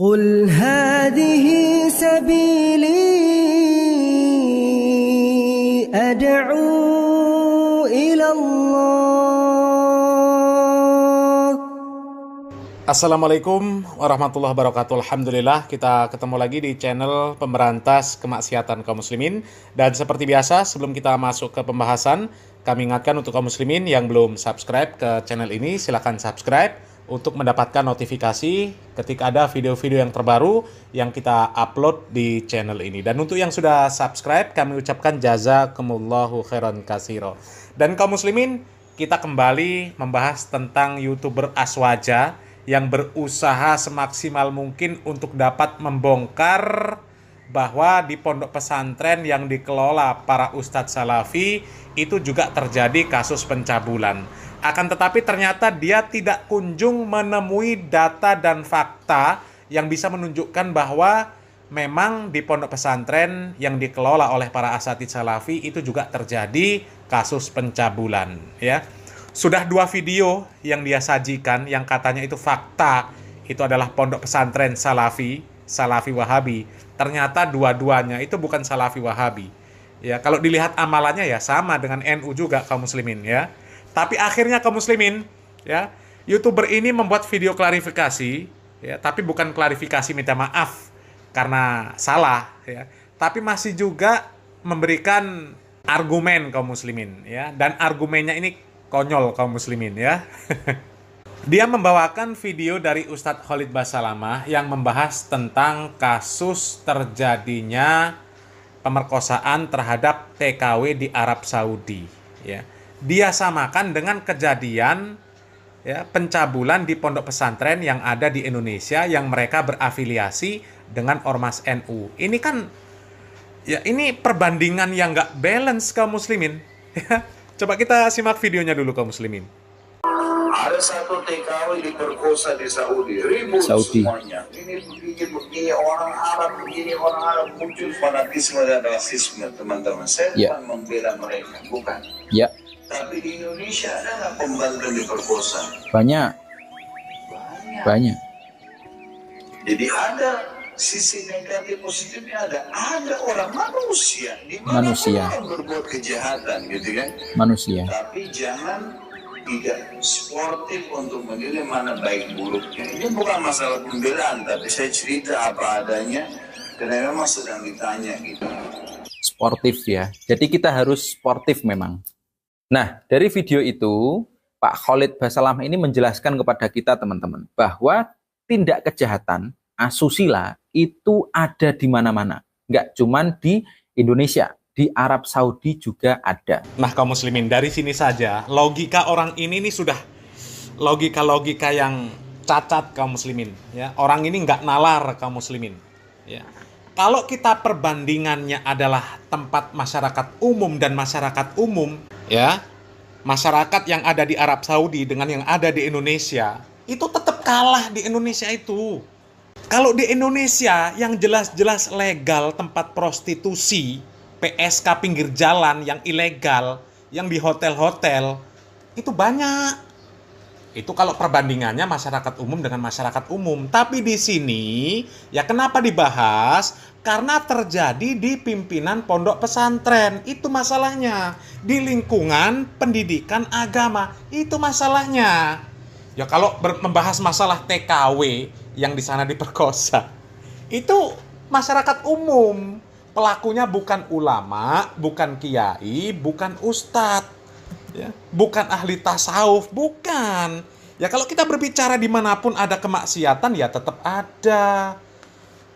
قل هذه سبيلي أدعو إلى الله. Assalamualaikum warahmatullahi wabarakatuh. Alhamdulillah kita ketemu lagi di channel pemberantas kemaksiatan kaum muslimin. Dan seperti biasa sebelum kita masuk ke pembahasan, kami ingatkan untuk kaum muslimin yang belum subscribe ke channel ini, silakan subscribe untuk mendapatkan notifikasi ketika ada video-video yang terbaru yang kita upload di channel ini. Dan untuk yang sudah subscribe, kami ucapkan jazakumullahu khairan katsira. Dan kaum muslimin, kita kembali membahas tentang YouTuber Aswaja yang berusaha semaksimal mungkin untuk dapat membongkar bahwa di pondok pesantren yang dikelola para ustadz salafi itu juga terjadi kasus pencabulan. Akan tetapi ternyata dia tidak kunjung menemui data dan fakta yang bisa menunjukkan bahwa memang di pondok pesantren yang dikelola oleh para asatidz salafi itu juga terjadi kasus pencabulan, ya. Sudah 2 video yang dia sajikan yang katanya itu fakta, itu adalah pondok pesantren salafi wahabi. Ternyata dua-duanya itu bukan salafi wahabi. Ya, kalau dilihat amalannya ya sama dengan NU juga kaum muslimin, ya. Tapi akhirnya kaum muslimin, ya, YouTuber ini membuat video klarifikasi, ya, tapi bukan klarifikasi minta maaf karena salah, ya, tapi masih juga memberikan argumen kaum muslimin, ya, dan argumennya ini konyol kaum muslimin, ya. Dia membawakan video dari Ustadz Khalid Basalamah yang membahas tentang kasus terjadinya pemerkosaan terhadap TKW di Arab Saudi, ya. Dia samakan dengan kejadian, ya, pencabulan di pondok pesantren yang ada di Indonesia yang mereka berafiliasi dengan Ormas NU. Ini kan, ya, ini perbandingan yang nggak balance kaum muslimin. Ya. Coba kita simak videonya dulu kaum muslimin. Ada satu TKW diperkosa di Saudi, ribut semuanya. Ini begini orang Arab, begini orang Arab, muncul fanatisme dan rasisme, teman-teman. Saya bukan membela mereka, bukan. Ya. Tapi di Indonesia ada nggak pembantu diperkosa? Banyak. Jadi ada sisi negatif positifnya, ada orang manusia di mana orang berbuat kejahatan, gitu kan? Manusia. Tapi jangan tidak sportif untuk menilai mana baik buruknya. Ini bukan masalah pembelaan, tapi saya cerita apa adanya karena memang sedang ditanya gitu. Sportif, ya. Jadi kita harus sportif memang. Nah, dari video itu Pak Khalid Basalamah ini menjelaskan kepada kita teman-teman bahwa tindak kejahatan asusila itu ada di mana-mana. Nggak cuman di Indonesia, di Arab Saudi juga ada. Nah kaum muslimin, dari sini saja logika orang ini nih sudah logika-logika yang cacat kaum muslimin, ya. Orang ini nggak nalar kaum muslimin, ya. Kalau kita perbandingannya adalah tempat masyarakat umum dan masyarakat umum, ya, masyarakat yang ada di Arab Saudi dengan yang ada di Indonesia, itu tetap kalah di Indonesia itu. Kalau di Indonesia yang jelas-jelas legal tempat prostitusi, PSK pinggir jalan yang ilegal, yang di hotel-hotel, itu banyak. Itu kalau perbandingannya masyarakat umum dengan masyarakat umum. Tapi di sini, ya kenapa dibahas? Karena terjadi di pimpinan pondok pesantren. Itu masalahnya. Di lingkungan pendidikan agama. Itu masalahnya. Ya kalau membahas masalah TKW yang di sana diperkosa, itu masyarakat umum. Pelakunya bukan ulama, bukan kiai, bukan ustadz. Ya, bukan ahli tasawuf, bukan. Ya kalau kita berbicara dimanapun ada kemaksiatan ya tetap ada,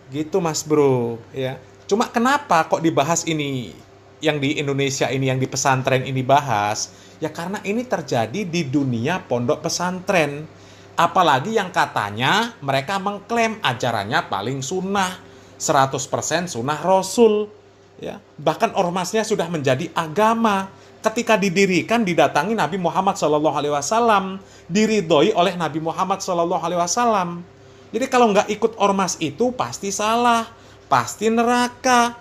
gitu mas bro, ya. Cuma kenapa kok dibahas ini yang di Indonesia ini, yang di pesantren ini bahas? Ya karena ini terjadi di dunia pondok pesantren. Apalagi yang katanya mereka mengklaim ajarannya paling sunnah, 100% sunnah Rasul, ya. Bahkan ormasnya sudah menjadi agama. Ketika didirikan didatangi Nabi Muhammad SAW, diridhoi oleh Nabi Muhammad SAW. Jadi kalau nggak ikut ormas itu pasti salah, pasti neraka.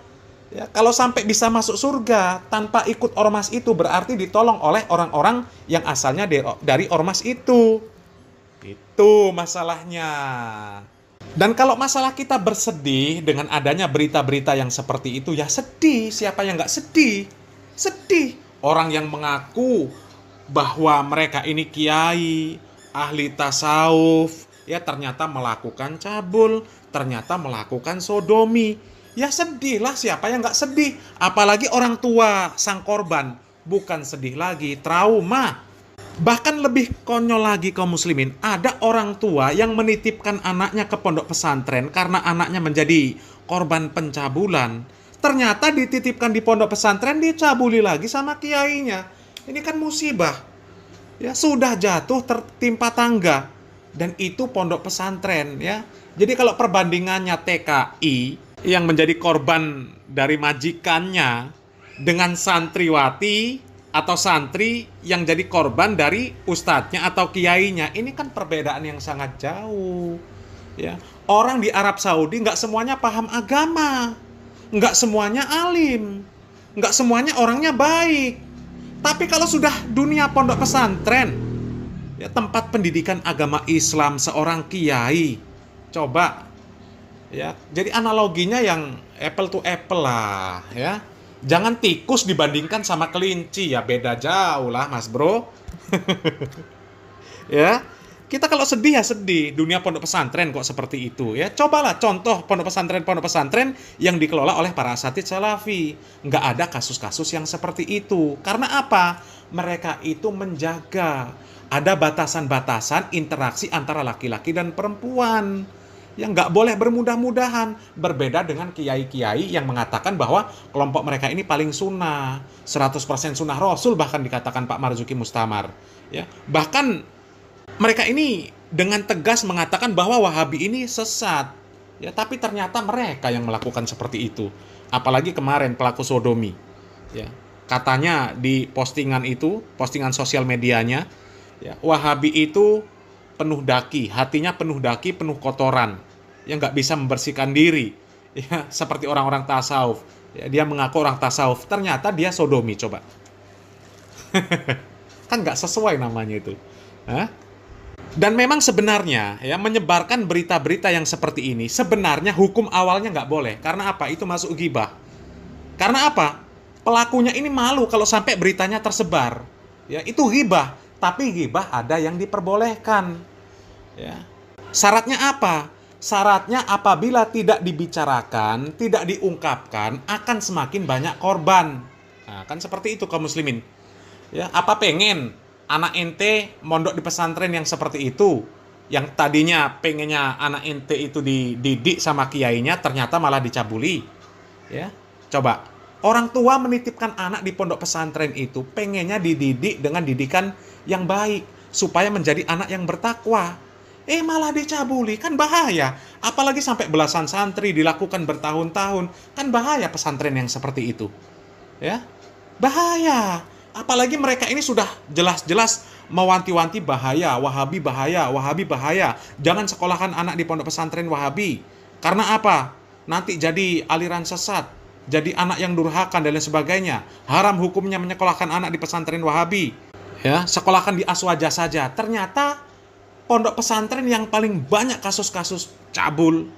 Ya, kalau sampai bisa masuk surga tanpa ikut ormas itu berarti ditolong oleh orang-orang yang asalnya dari ormas itu. Itu masalahnya. Dan kalau masalah kita bersedih dengan adanya berita-berita yang seperti itu, ya sedih. Siapa yang nggak sedih? Sedih. Orang yang mengaku bahwa mereka ini kiai, ahli tasawuf, ya ternyata melakukan cabul, ternyata melakukan sodomi. Ya sedihlah, siapa yang nggak sedih? Apalagi orang tua sang korban. Bukan sedih lagi, trauma. Bahkan lebih konyol lagi kaum muslimin, ada orang tua yang menitipkan anaknya ke pondok pesantren karena anaknya menjadi korban pencabulan. Ternyata dititipkan di pondok pesantren, dicabuli lagi sama kiainya. Ini kan musibah. Ya, sudah jatuh tertimpa tangga. Dan itu pondok pesantren, ya. Jadi kalau perbandingannya TKI yang menjadi korban dari majikannya dengan santriwati atau santri yang jadi korban dari ustadznya atau kiainya, ini kan perbedaan yang sangat jauh. Ya, orang di Arab Saudi nggak semuanya paham agama, nggak semuanya alim, nggak semuanya orangnya baik. Tapi kalau sudah dunia pondok pesantren, ya tempat pendidikan agama Islam, seorang kiai, coba, ya, jadi analoginya yang apple to apple lah, ya. Jangan tikus dibandingkan sama kelinci, ya beda jauh lah mas bro. Ya, kita kalau sedih ya sedih. Dunia pondok pesantren kok seperti itu ya. Cobalah contoh pondok pesantren yang dikelola oleh para asatidz salafi. Nggak ada kasus-kasus yang seperti itu. Karena apa? Mereka itu menjaga ada batasan-batasan interaksi antara laki-laki dan perempuan. Yang nggak boleh bermudah-mudahan. Berbeda dengan kiai-kiai yang mengatakan bahwa kelompok mereka ini paling sunnah, 100% sunnah Rasul, bahkan dikatakan Pak Marzuki Mustamar. Ya, bahkan mereka ini dengan tegas mengatakan bahwa Wahabi ini sesat. Ya, tapi ternyata mereka yang melakukan seperti itu. Apalagi kemarin pelaku sodomi. Ya, katanya di postingan itu, postingan sosial medianya, ya, Wahabi itu penuh daki, hatinya penuh daki, penuh kotoran, yang nggak bisa membersihkan diri, ya, seperti orang-orang tasawuf. Ya, dia mengaku orang tasawuf, ternyata dia sodomi, coba. Kan nggak sesuai namanya itu. Hah? Dan memang sebenarnya, ya, menyebarkan berita-berita yang seperti ini, sebenarnya hukum awalnya nggak boleh. Karena apa? Itu masuk ghibah. Karena apa? Pelakunya ini malu kalau sampai beritanya tersebar. Ya, itu ghibah. Tapi ghibah ada yang diperbolehkan. Ya. Syaratnya apa? Syaratnya apabila tidak dibicarakan, tidak diungkapkan, akan semakin banyak korban. Nah, kan seperti itu kaum muslimin. Ya, apa pengen anak ente mondok di pesantren yang seperti itu? Yang tadinya pengennya anak ente itu dididik sama kiainya, ternyata malah dicabuli. Ya. Coba. Orang tua menitipkan anak di pondok pesantren itu pengennya dididik dengan didikan yang baik supaya menjadi anak yang bertakwa. Malah dicabuli, kan bahaya. Apalagi sampai belasan santri dilakukan bertahun-tahun, kan bahaya pesantren yang seperti itu. Ya, bahaya. Apalagi mereka ini sudah jelas-jelas mewanti-wanti bahaya, Wahabi bahaya, Wahabi bahaya. Jangan sekolahkan anak di pondok pesantren Wahabi. Karena apa? Nanti jadi aliran sesat, jadi anak yang durhaka dan lain sebagainya. Haram hukumnya menyekolahkan anak di pesantren Wahabi. Ya, sekolahkan di Aswaja saja. Ternyata pondok pesantren yang paling banyak kasus-kasus cabul,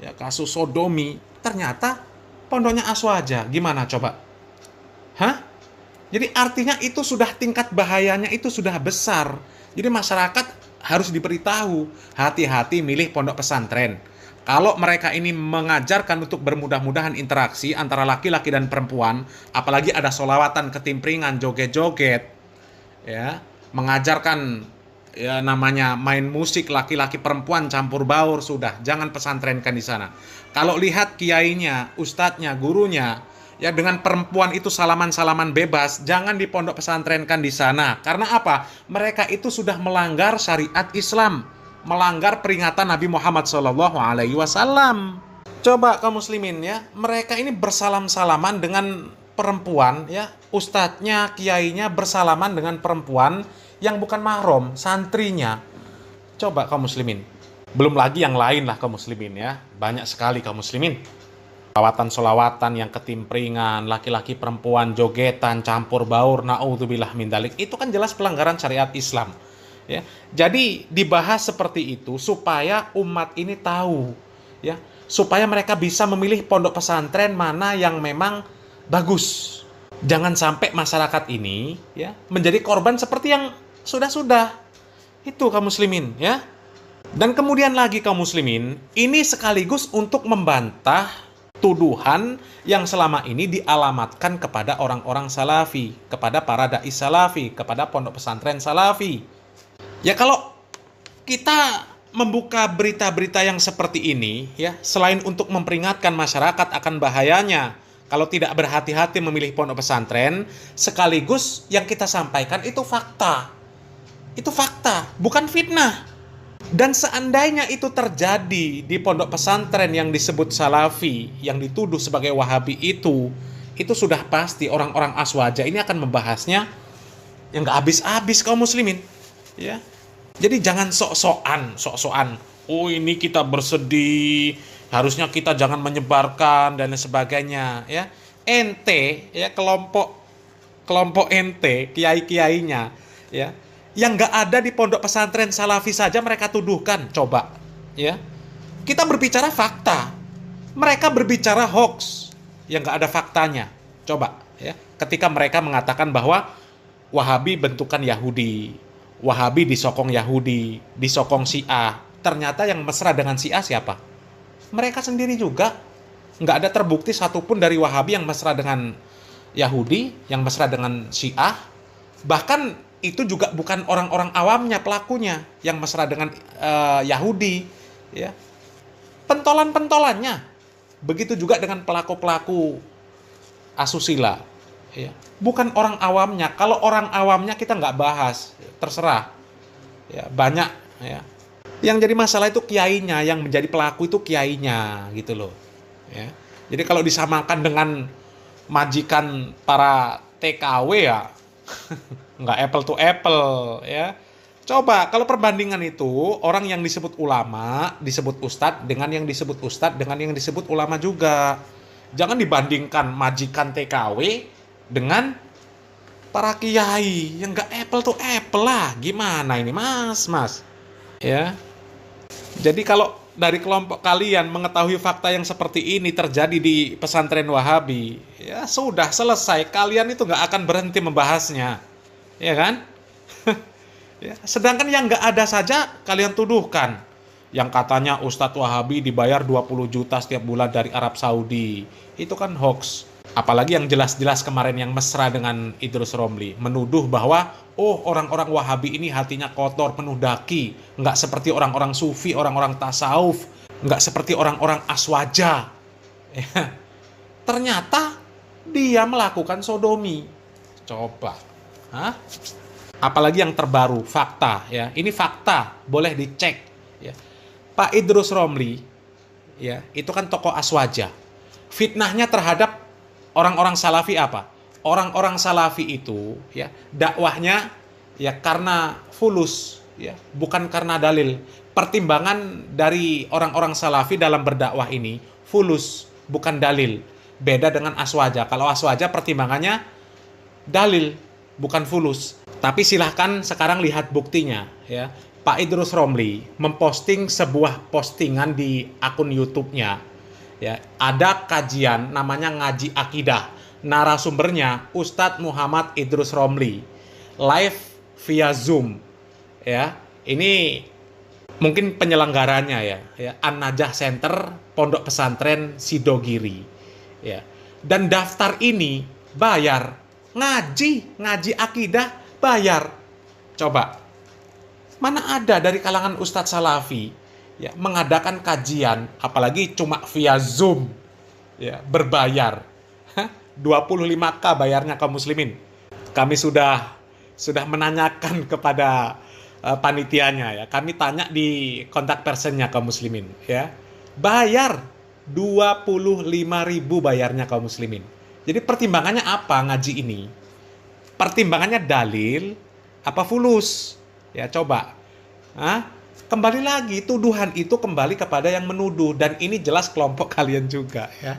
ya, kasus sodomi, ternyata pondoknya Aswaja. Gimana coba? Hah? Jadi artinya itu sudah tingkat bahayanya itu sudah besar. Jadi masyarakat harus diberitahu, hati-hati milih pondok pesantren. Kalau mereka ini mengajarkan untuk bermudah-mudahan interaksi antara laki-laki dan perempuan, apalagi ada solawatan, ketimpringan, joget-joget, ya, mengajarkan, ya, namanya main musik laki-laki perempuan campur baur, sudah, jangan pesantrenkan di sana. Kalau lihat kiainya, ustadznya, gurunya, ya, dengan perempuan itu salaman-salaman bebas, jangan di pondok pesantrenkan di sana. Karena apa? Mereka itu sudah melanggar syariat Islam, melanggar peringatan Nabi Muhammad SAW. Coba kaum muslimin, ya, mereka ini bersalam-salaman dengan perempuan, ya, ustadznya, kiainya bersalaman dengan perempuan yang bukan mahram, santrinya. Coba kaum muslimin. Belum lagi yang lain lah kaum muslimin, ya. Banyak sekali kaum muslimin. Solawatan yang ketimpringan, laki-laki perempuan jogetan, campur baur, na'udzubillah min dzalik. Itu kan jelas pelanggaran syariat Islam. Ya. Jadi dibahas seperti itu supaya umat ini tahu ya, supaya mereka bisa memilih pondok pesantren mana yang memang bagus. Jangan sampai masyarakat ini ya menjadi korban seperti yang sudah-sudah. Itu kaum muslimin ya. Dan kemudian lagi kaum muslimin, ini sekaligus untuk membantah tuduhan yang selama ini dialamatkan kepada orang-orang salafi, kepada para dai salafi, kepada pondok pesantren salafi. Ya kalau kita membuka berita-berita yang seperti ini ya, selain untuk memperingatkan masyarakat akan bahayanya kalau tidak berhati-hati memilih pondok pesantren, sekaligus yang kita sampaikan itu fakta. Itu fakta, bukan fitnah. Dan seandainya itu terjadi di pondok pesantren yang disebut salafi, yang dituduh sebagai wahabi itu sudah pasti orang-orang aswaja ini akan membahasnya yang gak habis-habis kaum muslimin. Ya. Jadi jangan sok-sokan. Oh ini kita bersedih, harusnya kita jangan menyebarkan dan sebagainya ya. Ente ya, kelompok ente, kiai-kiainya ya, yang nggak ada di pondok pesantren salafi saja mereka tuduhkan. Coba ya, kita berbicara fakta, mereka berbicara hoax yang nggak ada faktanya. Coba ya, ketika mereka mengatakan bahwa Wahabi bentukan Yahudi, Wahabi disokong Yahudi, disokong Syiah, ternyata yang mesra dengan Syiah siapa? Mereka sendiri juga. Nggak ada terbukti satupun dari Wahabi yang mesra dengan Yahudi, yang mesra dengan Syiah. Bahkan itu juga bukan orang-orang awamnya pelakunya yang mesra dengan Yahudi. Ya. Pentolan-pentolannya. Begitu juga dengan pelaku-pelaku asusila. Ya. Bukan orang awamnya. Kalau orang awamnya kita nggak bahas. Terserah. Ya, banyak. Ya. Yang jadi masalah itu kiainya, yang menjadi pelaku itu kiainya gitu loh. Ya. Jadi kalau disamakan dengan majikan para TKW ya nggak apple to apple ya. Coba kalau perbandingan itu orang yang disebut ulama, disebut ustadz dengan yang disebut ustadz dengan yang disebut ulama juga. Jangan dibandingkan majikan TKW dengan para kiai yang nggak apple to apple lah. Gimana ini mas? Ya. Jadi kalau dari kelompok kalian mengetahui fakta yang seperti ini terjadi di pesantren Wahabi, ya sudah selesai. Kalian itu nggak akan berhenti membahasnya, ya kan? Ya, sedangkan yang nggak ada saja kalian tuduhkan. Yang katanya Ustadz Wahabi dibayar 20 juta setiap bulan dari Arab Saudi. Itu kan hoax. Apalagi yang jelas-jelas kemarin yang mesra dengan Idrus Romli. Menuduh bahwa, oh orang-orang Wahabi ini hatinya kotor, penuh daki. Nggak seperti orang-orang sufi, orang-orang tasawuf. Nggak seperti orang-orang aswaja. Ya. Ternyata dia melakukan sodomi. Coba. Hah? Apalagi yang terbaru, fakta. Ya. Ini fakta, boleh dicek. Ya. Pak Idrus Romli, ya, itu kan tokoh aswaja. Fitnahnya terhadap orang-orang salafi apa? Orang-orang salafi itu ya dakwahnya ya karena fulus ya, bukan karena dalil. Pertimbangan dari orang-orang salafi dalam berdakwah ini fulus, bukan dalil. Beda dengan aswaja. Kalau aswaja pertimbangannya dalil, bukan fulus. Tapi silahkan sekarang lihat buktinya ya. Pak Idrus Romli memposting sebuah postingan di akun YouTube-nya. Ya, ada kajian namanya Ngaji Akidah. Narasumbernya Ustadz Muhammad Idrus Romli. Live via Zoom. Ya, ini mungkin penyelenggaranya ya, An-Najah Center Pondok Pesantren Sidogiri. Ya. Dan daftar ini bayar. Ngaji akidah bayar. Coba. Mana ada dari kalangan Ustadz Salafi ya mengadakan kajian apalagi cuma via Zoom ya berbayar. 25k bayarnya kaum muslimin. Kami sudah menanyakan kepada panitianya ya. Kami tanya di kontak personnya kaum muslimin ya. Bayar 25.000 bayarnya kaum muslimin. Jadi pertimbangannya apa ngaji ini? Pertimbangannya dalil apa fulus? Ya coba. Kembali lagi tuduhan itu kembali kepada yang menuduh dan ini jelas kelompok kalian juga ya.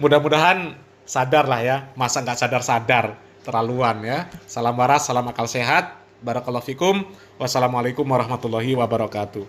Mudah-mudahan sadar lah ya. Masa nggak sadar-sadar terlaluan ya. Salam waras, salam akal sehat. Barakallahu fikum. Wassalamualaikum warahmatullahi wabarakatuh.